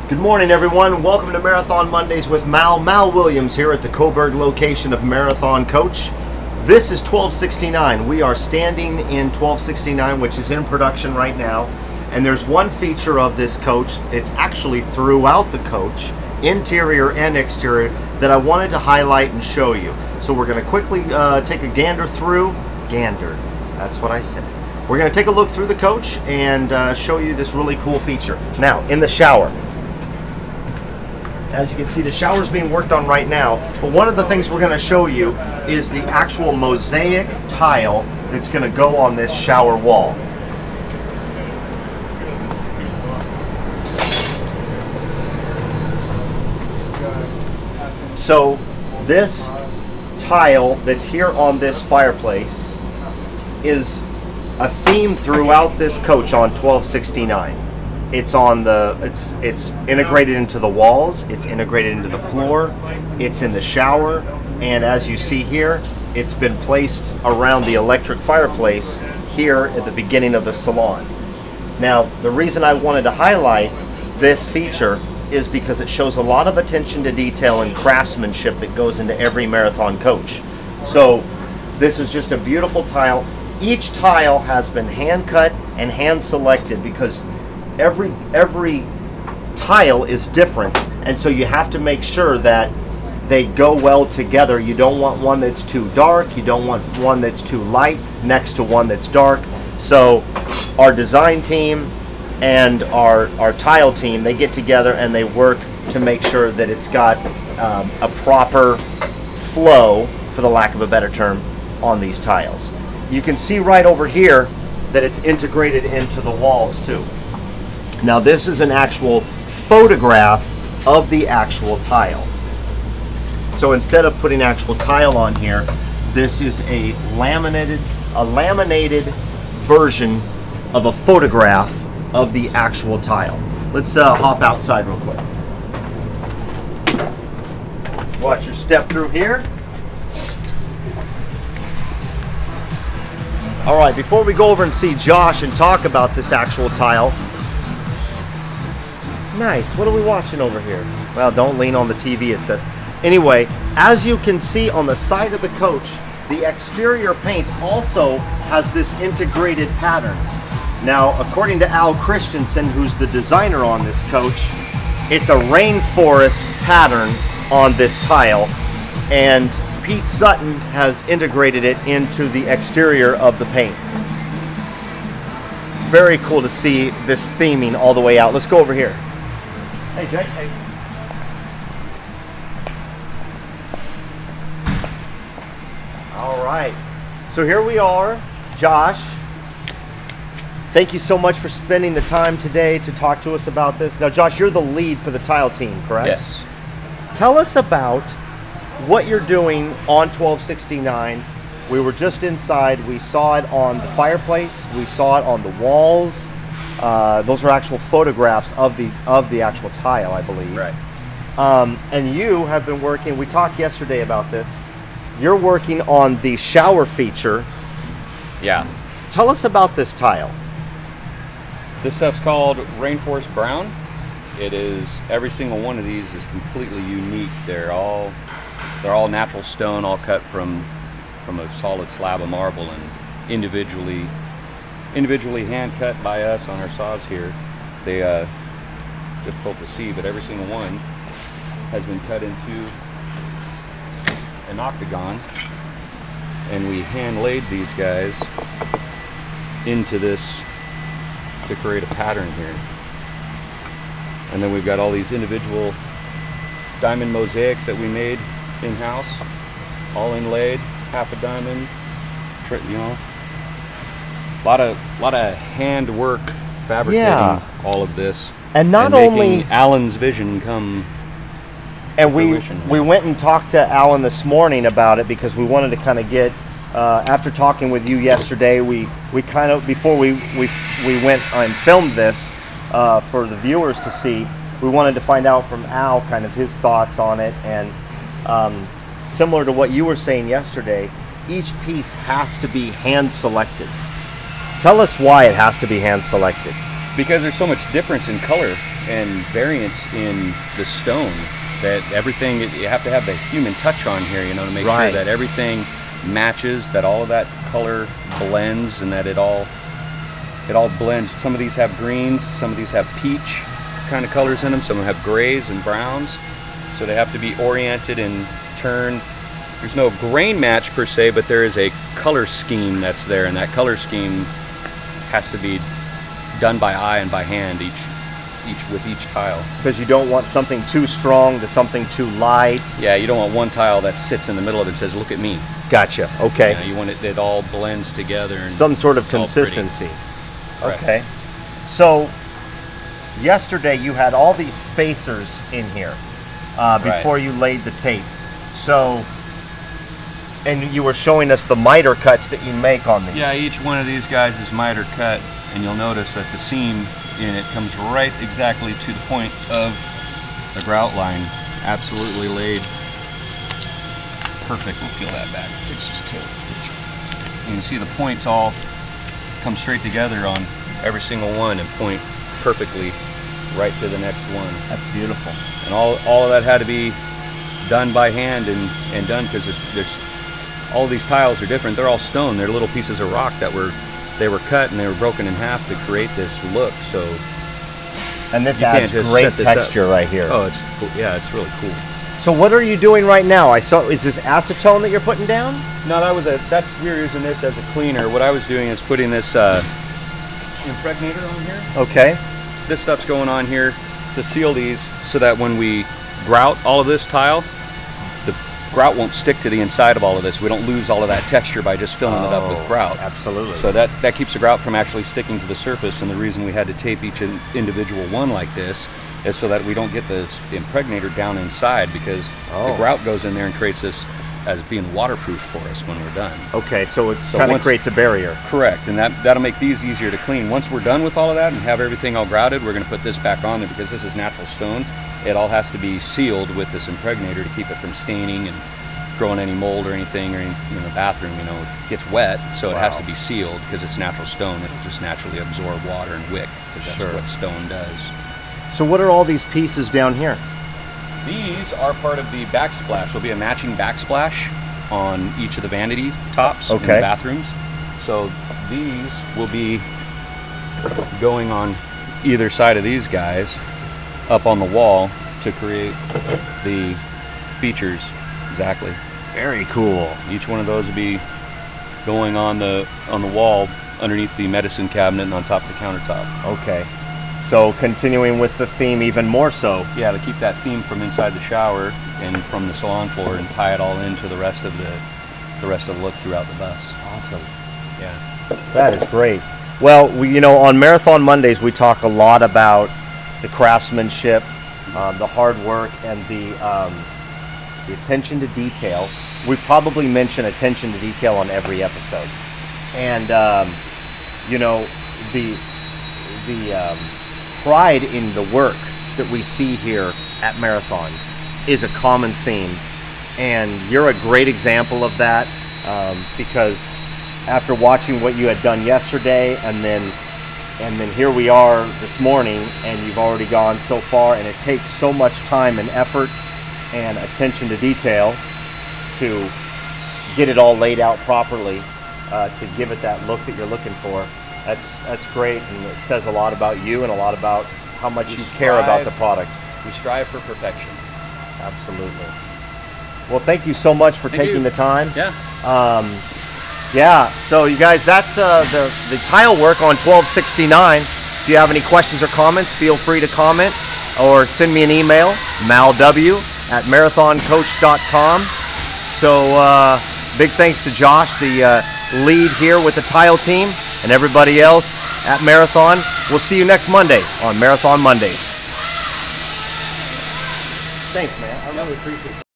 Good morning, everyone. Welcome to Marathon Mondays with Mal Williams here at the Coburg location of Marathon Coach. This is 1269. We are standing in 1269, which is in production right now. And there's one feature of this coach, it's actually throughout the coach, interior and exterior, that I wanted to highlight and show you. So we're going to quickly take a gander through. Gander, that's what I said. We're going to take a look through the coach and show you this really cool feature. Now, in the shower. As you can see, the shower's being worked on right now, but one of the things we're going to show you is the actual mosaic tile that's going to go on this shower wall. So this tile that's here on this fireplace is a theme throughout this coach on 1269. It's on the it's integrated into the walls, it's integrated into the floor, it's in the shower, and as you see here, it's been placed around the electric fireplace here at the beginning of the salon. Now, the reason I wanted to highlight this feature is because it shows a lot of attention to detail and craftsmanship that goes into every Marathon coach. So this is just a beautiful tile. Each tile has been hand cut and hand selected because every tile is different, and so you have to make sure that they go well together. You don't want one that's too dark, you don't want one that's too light next to one that's dark. So our design team and our tile team, they get together and they work to make sure that it's got a proper flow, for the lack of a better term, on these tiles. You can see right over here that it's integrated into the walls too. Now, this is an actual photograph of the actual tile. So instead of putting actual tile on here, this is a laminated version of a photograph of the actual tile. Let's hop outside real quick. Watch your step through here. All right, before we go over and see Josh and talk about this actual tile. Nice. What are we watching over here? Well, don't lean on the TV, it says. Anyway, as you can see on the side of the coach, the exterior paint also has this integrated pattern. Now, according to Al Christensen, who's the designer on this coach, it's a rainforest pattern on this tile, and Pete Sutton has integrated it into the exterior of the paint. It's very cool to see this theming all the way out. Let's go over here. Hey, Jake. Hey. All right. So here we are. Josh, thank you so much for spending the time today to talk to us about this. Now, Josh, you're the lead for the tile team, correct? Yes. Tell us about what you're doing on 1269. We were just inside. We saw it on the fireplace. We saw it on the walls. Those are actual photographs of the actual tile, I believe. Right. And you have been working, we talked yesterday about this, you're working on the shower feature. Yeah. Tell us about this tile. This stuff's called Rainforest Brown. It is, every single one of these is completely unique. They're all natural stone, all cut from a solid slab of marble and individually hand cut by us on our saws here. They difficult to see, but every single one has been cut into an octagon, and we hand laid these guys into this to create a pattern here. And then we've got all these individual diamond mosaics that we made in-house, all inlaid, half a diamond, you know. A lot of hand work fabricating all of this, and not and only making Alan's vision come. And we went and talked to Alan this morning about it because we wanted to kind of get after talking with you yesterday. We kind of, before we went and filmed this for the viewers to see, we wanted to find out from Al kind of his thoughts on it, and similar to what you were saying yesterday, each piece has to be hand selected. Tell us why it has to be hand selected. Because there's so much difference in color and variance in the stone that everything, you have to have the human touch on here, you know, to make sure that everything matches, that all of that color blends, and that it all blends. Some of these have greens, some of these have peach kind of colors in them, some of them have grays and browns, so they have to be oriented and turned. There's no grain match per se, but there is a color scheme that's there, and that color scheme has to be done by eye and by hand with each tile. Because you don't want something too strong to something too light. Yeah, you don't want one tile that sits in the middle of it and says, "Look at me." Gotcha. Okay. You want it all blends together. And some sort of consistency. Okay. So yesterday you had all these spacers in here before you laid the tape. So, and you were showing us the miter cuts that you make on these. Yeah, each one of these guys is miter cut, and you'll notice that the seam in it comes right exactly to the point of the grout line. Absolutely laid perfect. We'll peel that back. It's just tilt. You can see the points all come straight together on every single one and point perfectly right to the next one. That's beautiful. And all of that had to be done by hand and done because there's all these tiles are different. They're all stone. They're little pieces of rock that they were cut and they were broken in half to create this look. So, and this adds great texture right here. Oh, it's cool. Yeah, it's really cool. So what are you doing right now? I saw, is this acetone that you're putting down? No, we were using this as a cleaner. What I was doing is putting this impregnator on here. Okay. This stuff's going on here to seal these so that when we grout all of this tile, the grout won't stick to the inside of all of this. We don't lose all of that texture by just filling it up with grout. Absolutely. So that keeps the grout from actually sticking to the surface, and the reason we had to tape each individual one like this is so that we don't get the impregnator down inside, because the grout goes in there and creates this as being waterproof for us when we're done. Okay, so it kind of creates a barrier. Correct, and that'll make these easier to clean. Once we're done with all of that and have everything all grouted, we're going to put this back on there because this is natural stone. It all has to be sealed with this impregnator to keep it from staining and growing any mold or anything, or in the bathroom, it gets wet, so it has to be sealed because it's natural stone. It'll just naturally absorb water and wick, because that's what stone does. So what are all these pieces down here? These are part of the backsplash. There'll be a matching backsplash on each of the vanity tops in the bathrooms. So these will be going on either side of these guys up on the wall to create the features. Exactly. Very cool. Each one of those will be going on the wall underneath the medicine cabinet and on top of the countertop. Okay. So continuing with the theme even more so. Yeah, to keep that theme from inside the shower and from the salon floor and tie it all into the rest of the look throughout the bus. Awesome. Yeah. That is great. Well, on Marathon Mondays we talk a lot about the craftsmanship, the hard work, and the attention to detail. We probably mention attention to detail on every episode. And the pride in the work that we see here at Marathon is a common theme, and you're a great example of that, because after watching what you had done yesterday and then here we are this morning, and you've already gone so far, and it takes so much time and effort and attention to detail to get it all laid out properly, to give it that look that you're looking for. That's great, and it says a lot about you and a lot about how much you care about the product. We strive for perfection. Absolutely. Well, thank you so much for taking the time. Yeah. Yeah, so you guys, that's the tile work on 1269. If you have any questions or comments, feel free to comment or send me an email, malw@marathoncoach.com. So big thanks to Josh, the lead here with the tile team, and everybody else at Marathon. We'll see you next Monday on Marathon Mondays. Thanks, man. I really appreciate it.